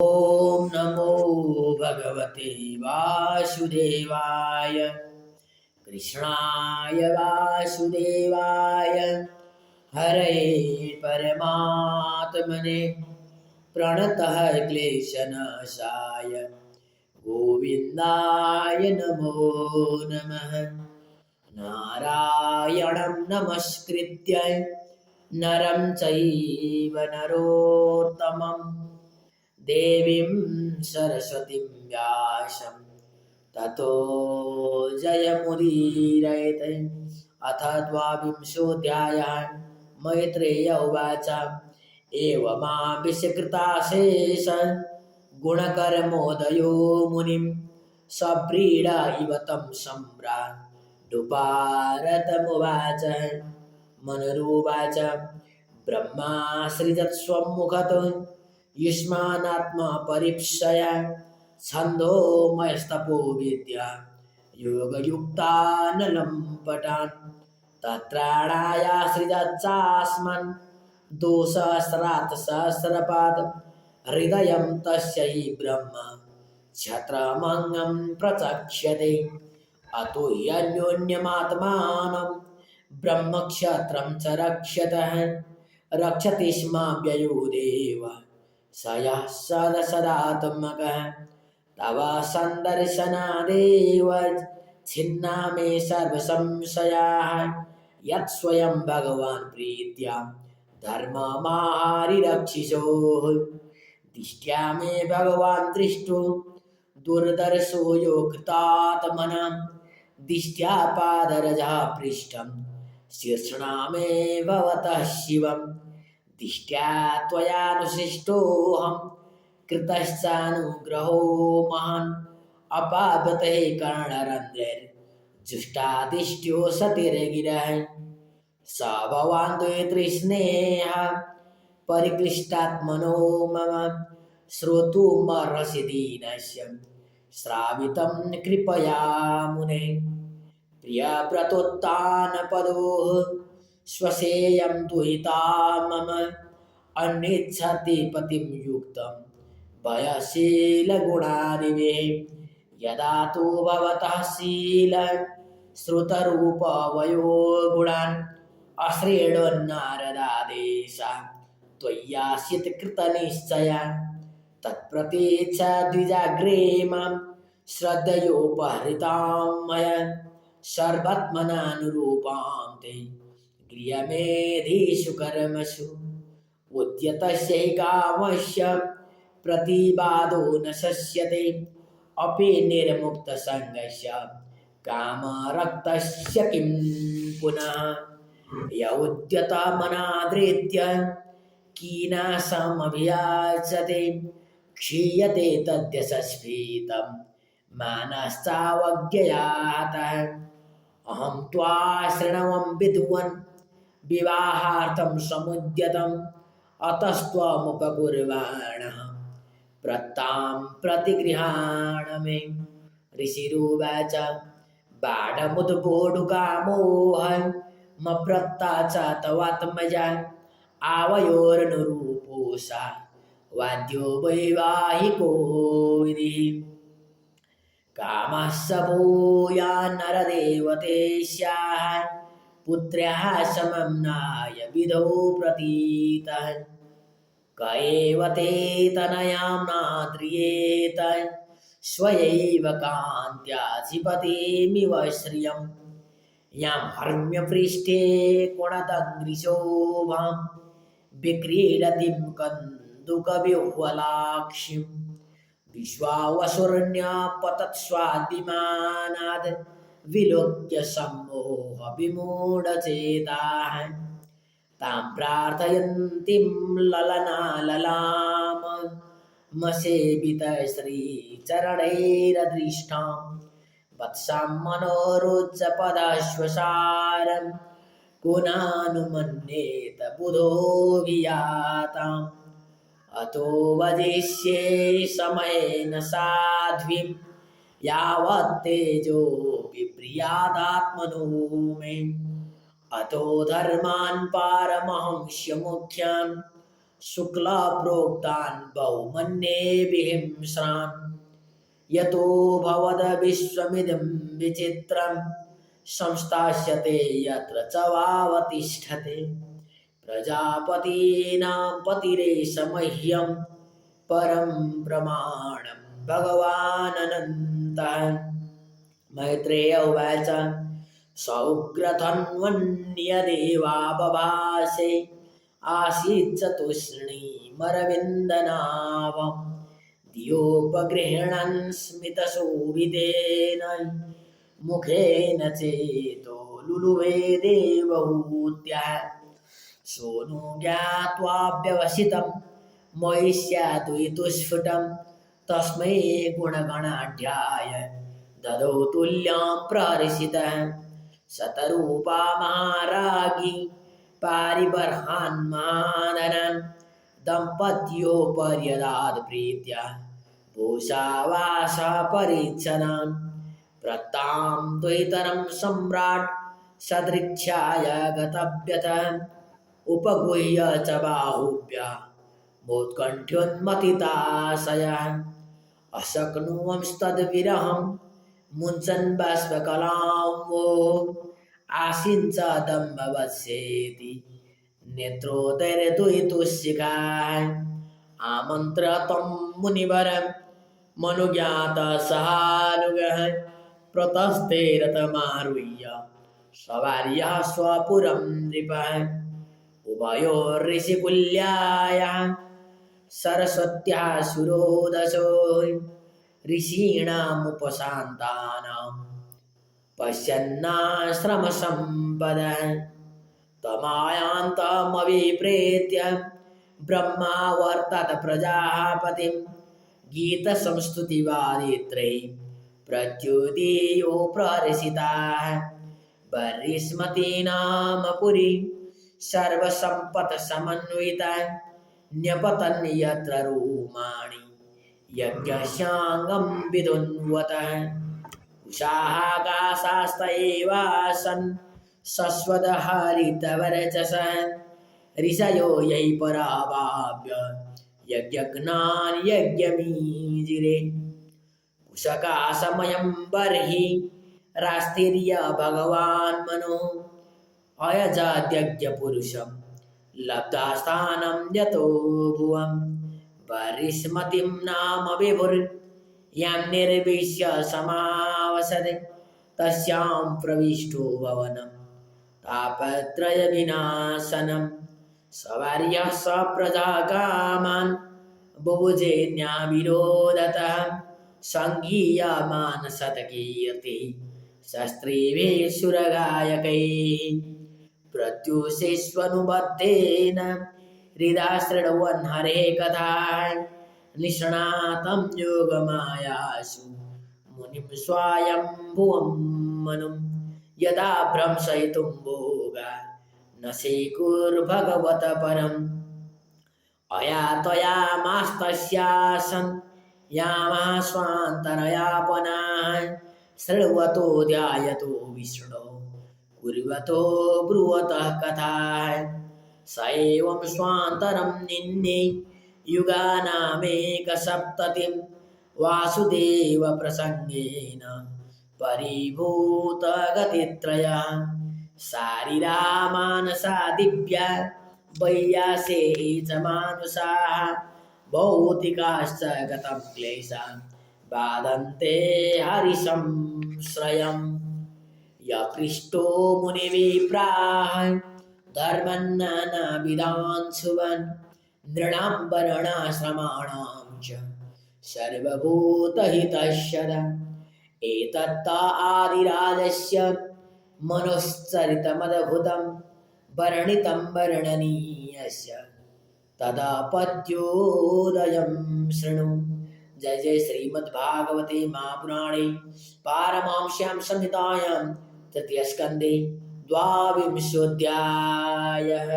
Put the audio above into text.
ॐ नमो भगवते वासुदेवाय कृष्णाय वासुदेवाय हरे परमात्मने प्रणतः क्लेशनाशाय गोविन्दाय नमो नमः। नारायणं नमस्कृत्य नरं चैव नरोत्तमं देवीं सरस्वतीं व्यासं ततो जयमुदीरयेत्। अथ द्वाविंशोऽध्यायः। मैत्रेय उवाच एवमाविष्कृताशेष गुणकर्मोदयो मुनिं सप्रीड इव तं सम्राडुपारतमुवाच। मनुरुवाच ब्रह्माश्रितस्वमुखतो युष्मानात्मपरीक्षया छन्दोमयस्तपो विद्या योगयुक्तानलं पठान् तत्राणायाश्रितच्चास्मन् दोसहस्रात् सहस्रपात् हृदयं तस्य हि ब्रह्म क्षत्रमङ्गं प्रचक्ष्यते। अतो ह्यन्योन्यमात्मानं ब्रह्मक्षत्रं च रक्षति स्म व्ययो देव स यः सदसदात्मकः। तव सन्दर्शनादेव छिन्ना मे सर्वसंशयाः यत् स्वयं भगवान् प्रीत्या धर्ममाहारिरक्षिषोः। दिष्ट्या मे भगवान् दृष्टो दुर्दर्शो यो कृतात्मनां दिष्ट्या पादरजः पृष्ठं शीर्षणा मे भवतः शिवम्। दिष्ट्या त्वयानुशिष्टोऽहं कृतश्चानुग्रहो महान् अपावते कर्णरन्ध्रैर्जुष्टादिष्ट्यो सतिर्गिरः। स भवान् द्वैतृष्णेः परिकृष्टात्मनो मम श्रोतुमर्हसि दीनस्य श्रावितं कृपया मुने। प्रियव्रतोत्थानपदोः स्वसेयं दुहिता मम अन्निच्छति पतिं युक्तं भयशीलगुणानिवे। यदा तु भवतः शील श्रुतरूपवयो गुणान् अश्रेणोन्नारदादेशा त्वय्यासीत् कृतनिश्चया। तत्प्रतीक्षा द्विजाग्रे मां श्रद्धयोपहृतां मया सर्वात्मनानुरूपां ते गृहमेधीषु कर्मसु। उद्यतस्य हि कामस्य प्रतिबाधो न शस्यते अपि निर्मुक्तसङ्गस्य कामरक्तस्य किं पुनः। य उद्यतमनादृत्य कीनाशमभियाचते क्षीयते तद्यशस्फीतं मानश्चावज्ञयातः। अहं त्वा शृणवं विद्वन् विवाहार्थं समुद्यतम् अतस्त्वमुपकुर्वाणः प्रत्तां प्रतिगृहाण मे। ऋषिरुवाच बाढमुद्बोढुकामोहं मप्रत्ता च तवात्मजा आवयोरनुरूपोषा वाद्यो वैवाहिको विधिः। कामस्य भूया नरदेवतेस्याः पुत्र्याः समं नाय विधौ प्रतीतः। क एव ते तनयां नाद्रियेत स्वयैव कान्त्याधिपतिमिव श्रियम्। यां हर्म्यपृष्ठे कोणदङ्घ्रिशोभां विक्रीडतिं कन्दुकविह्वलाक्षीं विश्वावसुर्न्यपतत्स्वादिमानाद् विलोक्य सम्मोहविमूढचेताः। तां प्रार्थयन्तीं ललनाललामसेवितश्रीचरणैरदृष्टां वत्सां मनोरुच्चपदाश्वसारं को नानुमन्येत बुधो वियाताम्। अतो वदिष्ये समयेन साध्वीं यावत् तेजो विप्रियादात्मनो मे। अतो धर्मान् पारमहंस्य मुख्यान् शुक्लप्रोक्तान् बहुमन्ये विहिंस्रान् यतो भवद्विश्वमिदं विचित्रं संस्थास्यते यत्र च वावतिष्ठते प्रजापतीनां पतिरेष मह्यं परं प्रमाणं भगवानन्तः। मैत्रेय उवाच सौग्रधन्वन्यदेवा बभाषे आसीत् चतुष्णीमरविन्दनाभम् दियोपगृह्णन् स्मितशोभितेन मुखेन चेतो लुलुवे देवहूत्याः सोनु ज्ञात्वा व्यवसितं मयि स्यादुस्फुटं तस्मै गुणगणाढ्याय ददौ तुल्यां प्रहर्षितः शतरूपा महारागी पारिबर्हान्माननन् दम्पत्योपर्यदात् प्रीत्या भूषावासः परीक्षणान् प्रतां द्वैतरं सम्राट् सदृक्षाय गतव्यतः उपगुह्य च बाहुभ्यः मोत्कण्ठ्योन्मथिताशयः अशक्नुवंस्तद्विरहं मुञ्चन् बाष्पकलां वो आशिञ्च दम्भवत्सेति नेत्रोदयदुहितुशिखाः आमन्त्र तं मुनिवरं मनुज्ञातसहानुगः प्रतस्ते रथमारुह्य सवार्यः स्वपुरं नृपः उभयोर्ऋषिकुल्यायाः सरस्वत्याः सुरोदशो ऋषीणामुपशान्तानां पश्यन्नाश्रमसम्पदः तमायान्तमभिप्रेत्य ब्रह्मा वर्तत प्रजापतिं गीतसंस्तुतिवादित्रैः प्रत्युदीयो प्रहर्षिताः वरिष्मती नाम पुरी सर्वसम्पत्समन्विता न्यपतन् यत्र रोमाणि यज्ञस्याङ्गं विदुन्वतः उषाकाशास्त एवासन् शश्वतहरितवर्चसः ऋषयो यै पराभाव्य यज्ञघ्नान् यज्ञमीजिरे उषकाशमयं बर्हि रास्तिर्य भगवान् मनो अयजाद्यज्ञपुरुषं लब्धास्थानं यतो भुवं वरिष्मतिं नाम विभुर्यां निर्विश्य समावसते तस्यां प्रविष्टो भवनं तापत्रयविनाशनं सवार्यः स प्रजाकामान् बुभुजे न्याविरोधतः सङ्गीयमान् शतकीर्तिः शस्त्रीभिः सुरगायकैः प्रत्युषेष्वनुबद्धेन हृदा शृण्वन् हरेः कथाः निष्णातं योगमायासु मुनिं स्वायम्भुवं मनुं यदा भ्रंशयितुं भोगा न स्वीकुर्भगवत परम् अयातयामास्तस्यासन् यामाः स्वान्तरयापनाः शृण्वतो ध्यायतो विष्णो कुर्वतो ब्रुवतः कथाः स एवं स्वान्तरं निन्ये युगानामेकसप्ततिं वासुदेवप्रसङ्गेन परिभूतगतित्रयः शारीरा मानसा दिव्या वैयासे च मानुषाः भौतिकाश्च गतं क्लेशान् बाधन्ते हरिसंश्रयम् यकृष्टो मुनिविप्राः धर्मन्नानाविधान् सुवन् नृणां वर्णाश्रमाणां च सर्वभूतहितश्चर एतत्त आदिराजस्य मनुश्चरितमद्भुतं वर्णितं वर्णनीयस्य तदापत्योदयं शृणु। जय जय श्रीमद्भागवते महापुराणे पारमांस्यां संहितायां तृतीयस्कन्धे द्वाविंशोऽध्यायः।